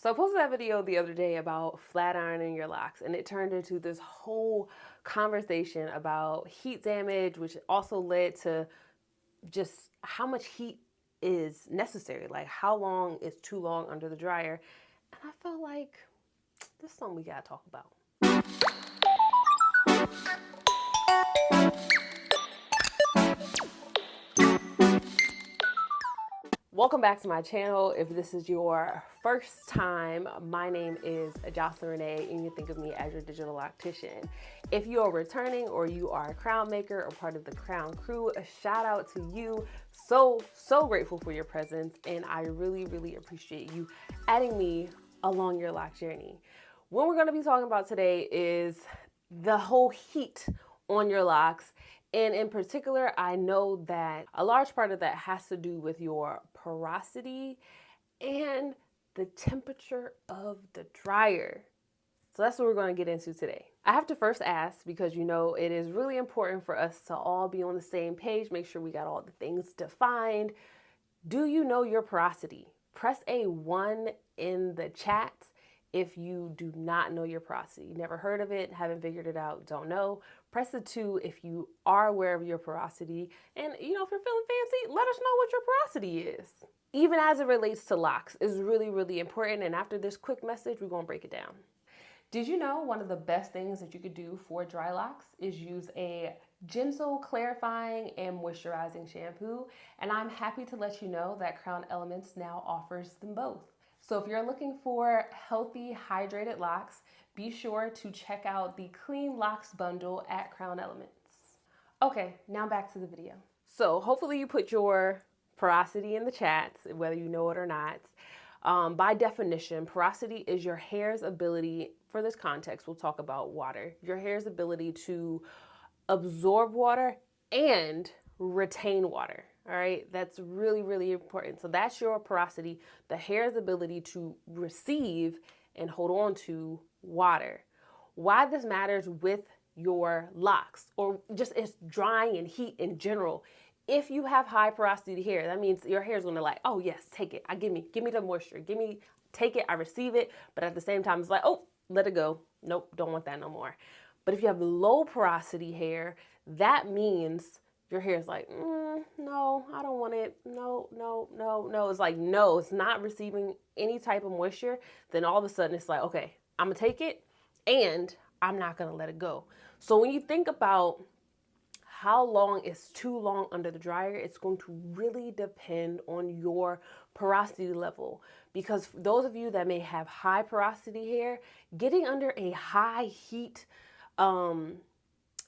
So I posted that video the other day about flat ironing your locks, and it turned into this whole conversation about heat damage, which also led to just how much heat is necessary. Like, how long is too long under the dryer? And I felt like this is something we gotta talk about. Welcome back to my channel. If this is your first time, my name is Jocelyn Renee, and you think of me as your digital loctician. If you are returning or you are a crown maker or part of the crown crew, a shout out to you. So grateful for your presence, and I really appreciate you adding me along your lock journey. What we're going to be talking about today is the whole heat on your locks. And in particular, I know that a large part of that has to do with your porosity and the temperature of the dryer. So that's what we're going to get into today. I have to first ask, because you know it is really important for us to all be on the same page, make sure we got all the things defined. Do you know your porosity? Press a 1 in the chat if you do not know your porosity. Never heard of it, haven't figured it out, don't know. Press a 2 if you are aware of your porosity. And if you're feeling fancy, let us know what your porosity is. Even as it relates to locks is really important. And after this quick message, we're gonna break it down. Did you know one of the best things that you could do for dry locks is use a gentle clarifying and moisturizing shampoo? And I'm happy to let you know that Crown Elements now offers them both. So if you're looking for healthy, hydrated locks, be sure to check out the Clean Locks bundle at Crown Elements. Okay, now back to the video. So hopefully you put your porosity in the chat, whether you know it or not. By definition, porosity is your hair's ability, for this context, we'll talk about water, your hair's ability to absorb water and retain water. All right, that's really important. So that's your porosity, the hair's ability to receive and hold on to water. Why this matters with your locks, or just it's drying and heat in general. If you have high porosity hair, that means your hair is gonna like, oh yes, take it. Give me the moisture. Take it, I receive it. But at the same time, it's like, oh, let it go. Nope, don't want that no more. But if you have low porosity hair, that means your hair is like, no, I don't want it. No. It's like, no, it's not receiving any type of moisture. Then all of a sudden it's like, okay, I'm gonna take it and I'm not gonna let it go. So when you think about how long is too long under the dryer, it's going to really depend on your porosity level. Because for those of you that may have high porosity hair, getting under a high heat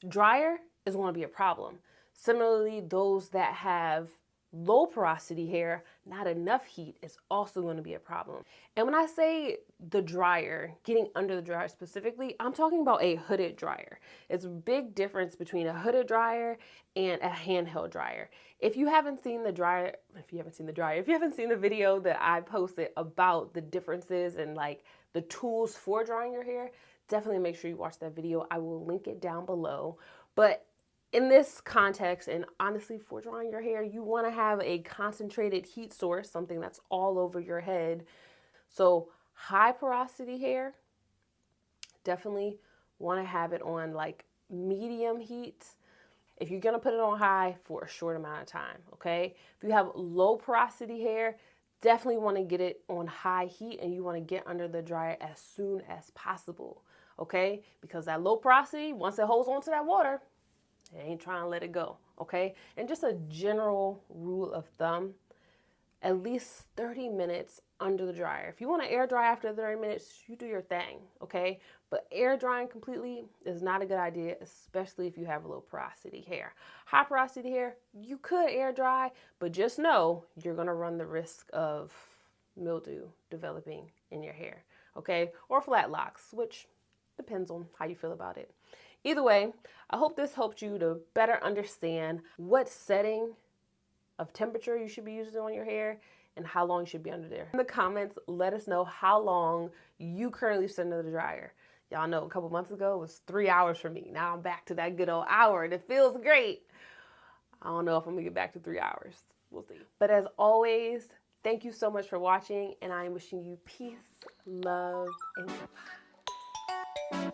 dryer is going to be a problem. Similarly, those that have low porosity hair, not enough heat is also going to be a problem. And when I say the dryer, getting under the dryer specifically, I'm talking about a hooded dryer. It's a big difference between a hooded dryer and a handheld dryer. If you haven't seen the video that I posted about the differences and like the tools for drying your hair, definitely make sure you watch that video. I will link it down below. But in this context, and honestly, for drying your hair, you want to have a concentrated heat source, something that's all over your head. So high porosity hair, definitely want to have it on like medium heat. If you're going to put it on high, for a short amount of time, okay? If you have low porosity hair, definitely want to get it on high heat, and you want to get under the dryer as soon as possible, okay? Because that low porosity, once it holds on to that water, it ain't trying to let it go, okay? And just a general rule of thumb, at least 30 minutes under the dryer. If you want to air dry after 30 minutes, you do your thing, okay? But air drying completely is not a good idea, especially if you have low porosity hair. High porosity hair, you could air dry, but just know you're going to run the risk of mildew developing in your hair, okay? Or flat locks, which depends on how you feel about it. Either way, I hope this helped you to better understand what setting of temperature you should be using on your hair and how long you should be under there. In the comments, let us know how long you currently sit under the dryer. Y'all know a couple months ago it was 3 hours for me. Now I'm back to that good old hour and it feels great. I don't know if I'm gonna get back to 3 hours. We'll see. But as always, Thank you so much for watching, and I am wishing you peace, love, and joy.